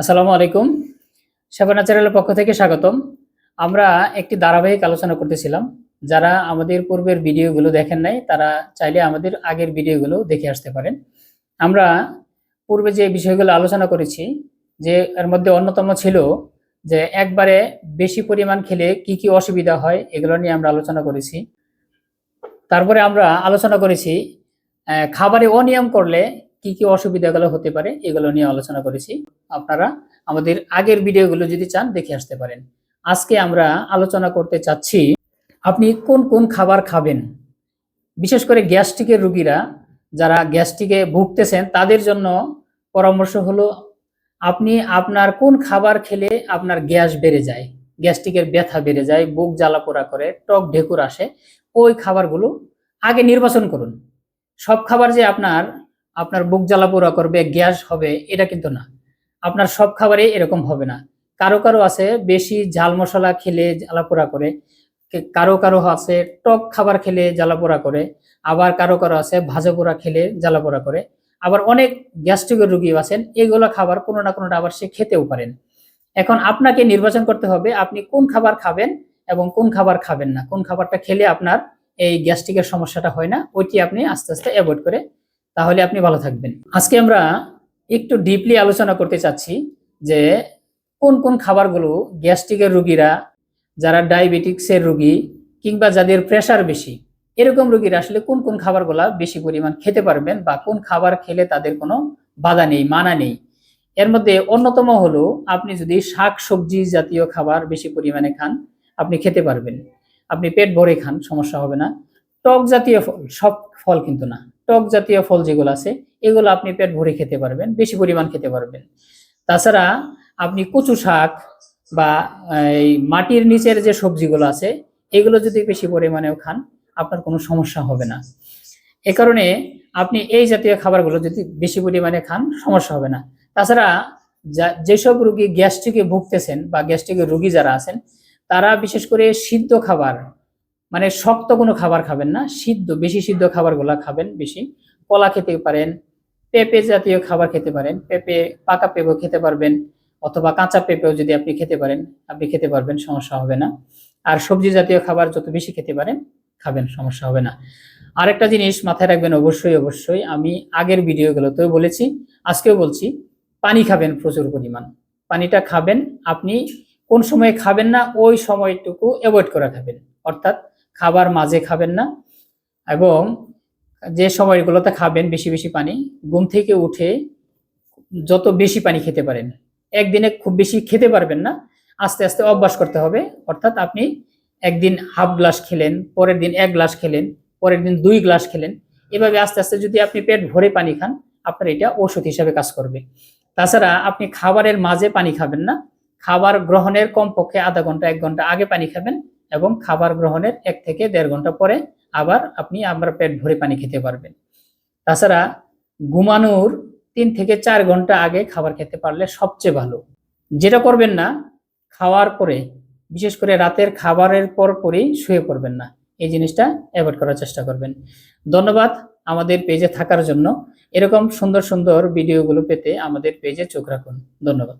আসসালামু আলাইকুম। সেবা ন্যাচারালের পক্ষ থেকে স্বাগতম। আমরা একটি ধারাবাহিক আলোচনা করতেছিলাম। যারা আমাদের পূর্বের ভিডিওগুলো দেখেন নাই তারা চাইলে আমাদের আগের ভিডিওগুলো দেখে আসতে পারেন। আমরা পূর্বে যে বিষয়গুলো আলোচনা করেছি যে এর মধ্যে অন্যতম ছিল যে একবারে বেশি পরিমাণ খেলে কি কি অসুবিধা হয় এগুলো নিয়ে আমরা আলোচনা করেছি। তারপরে আমরা আলোচনা করেছি খাবারে অনিয়ম করলে কি কি অসুবিধাগুলো হতে পারে এগুলো নিয়ে আলোচনা করেছি। আপনারা আমাদের আগের ভিডিওগুলো যদি চান দেখে আসতে পারেন। আজকে আমরা আলোচনা করতে চাচ্ছি আপনি কোন কোন খাবার খাবেন। বিশেষ করে গ্যাস্ট্রিকের রোগীরা যারা গ্যাস্ট্রিকে ভুগতেছেন তাদের জন্য পরামর্শ হলো আপনি আপনার কোন খাবার খেলে আপনার গ্যাস বেড়ে যায়, গ্যাস্ট্রিকের ব্যথা বেড়ে যায়, বুক জ্বালাপোড়া করে, টক ঢেকুর আসে, ওই খাবারগুলো আগে নির্বাচন করুন। সব খাবার যে আপনার আপনার বুক জ্বালাপোড়া করবে, গ্যাস হবে, এটা কিন্তু না। আপনার সব খাবারে এরকম হবে না। কারো কারো আছে বেশি ঝাল মশলা খেলে জ্বালাপোড়া করে, কারো কারো আছে টক খাবার খেলে জ্বালাপোড়া করে, আবার কারো কারো আছে ভাজা পোড়া খেলে জ্বালাপোড়া করে, আবার অনেক গ্যাস্ট্রিকের রোগী আছেন এগুলো খাবার কোনো না কোনোটা আবার সে খেতেও পারেন। এখন আপনাকে নির্বাচন করতে হবে আপনি কোন খাবার খাবেন এবং কোন খাবার খাবেন না, কোন খাবারটা খেলে আপনার এই গ্যাস্ট্রিকের সমস্যাটা হয় না, ওইটি আপনি আস্তে আস্তে অ্যাভয়েড করে তাহলে আপনি ভালো থাকবেন। আজকে আমরা একটু ডিপলি আলোচনা করতে চাচ্ছি যে কোন কোন খাবারগুলো গ্যাস্ট্রিকের রোগীরা, যারা ডায়াবেটিক্সের রোগী কিংবা যাদের প্রেশার বেশি এরকম রোগীরা আসলে কোন কোন খাবারগুলা বেশি পরিমাণ খেতে পারবেন বা কোন খাবার খেলে তাদের কোনো বাধা নেই, মানা নেই। এর মধ্যে অন্যতম হলো আপনি যদি শাক সবজি জাতীয় খাবার বেশি পরিমাণে খান আপনি খেতে পারবেন, আপনি পেট ভরে খান, সমস্যা হবে না। টক জাতীয় ফল, সব ফল কিন্তু না, টক জাতীয় ফল যেগুলো আছে এগুলো আপনি পেট ভরে খেতে পারবেন, বেশি পরিমাণ খেতে পারবেন। তাছাড়া আপনি কচু শাক বা এই মাটির নিচের যে সবজিগুলো আছে এগুলো যদি বেশি পরিমাণেও খান আপনার কোনো সমস্যা হবে না। এ কারণে আপনি এই জাতীয় খাবারগুলো যদি বেশি পরিমাণে খান সমস্যা হবে না। তাছাড়া যেসব রোগী গ্যাস্ট্রিকে ভুগতেছেন বা গ্যাস্ট্রিকের রোগী যারা আছেন তারা বিশেষ করে সিদ্ধ খাবার, মানে শক্ত কোনো খাবার খাবেন না, বেশি সিদ্ধ খাবারগুলো খাবেন বেশি। কলা খেতে পারেন, পেঁপে জাতীয় খাবার খেতে পারেন, পেঁপে পাকা পেঁপেও খেতে পারবেন, অথবা কাঁচা পেঁপেও যদি আপনি খেতে পারেন আপনি খেতে পারবেন, সমস্যা হবে না। আর সবজি জাতীয় খাবার যত বেশি খেতে পারেন খাবেন, সমস্যা হবে না। আরেকটা জিনিস মাথায় রাখবেন, অবশ্যই অবশ্যই আমি আগের ভিডিওগুলোতেও বলেছি, আজকেও বলছি, পানি খাবেন প্রচুর পরিমাণ। পানিটা খাবেন, আপনি কোন সময় খাবেন না ওই সময়টুকু অ্যাভয়েড করে খাবেন, অর্থাৎ খাবার মাঝে খাবেন না। এবং যে সময়গুলোতে খাবেন বেশি বেশি পানি, ঘুম থেকে উঠে যত বেশি পানি খেতে পারেন। একদিনে খুব বেশি খেতে পারবেন না, আস্তে আস্তে অভ্যাস করতে হবে। অর্থাৎ আপনি একদিন হাফ গ্লাস খেলেন, পরের দিন 1 গ্লাস খেলেন, পরের দিন 2 গ্লাস খেলেন, এভাবে আস্তে আস্তে যদি আপনি পেট ভরে পানি খান আপনার এটা ওষুধ হিসাবে কাজ করবে। তাছাড়া আপনি খাবারের মাঝে পানি খাবেন না, খাবার গ্রহণের কমপক্ষে আধা ঘন্টা 1 ঘন্টা আগে পানি খাবেন এবং খাবার গ্রহণের 1 থেকে 1.5 ঘন্টা পরে আবার আপনি পেট ভরে পানি খেতে পারবেন। তাছাড়া ঘুমানোর 3 থেকে 4 ঘন্টা আগে খাবার খেতে পারলে সবচেয়ে ভালো। যেটা করবেন না, খাওয়ার পরে, বিশেষ করে রাতের খাবারের পরেই শুয়ে পড়বেন না, এই জিনিসটা অ্যাভয়েড করার চেষ্টা করবেন। ধন্যবাদ আমাদের পেজে থাকার জন্য। এরকম সুন্দর সুন্দর ভিডিওগুলো পেতে আমাদের পেজে চোখ রাখুন। ধন্যবাদ।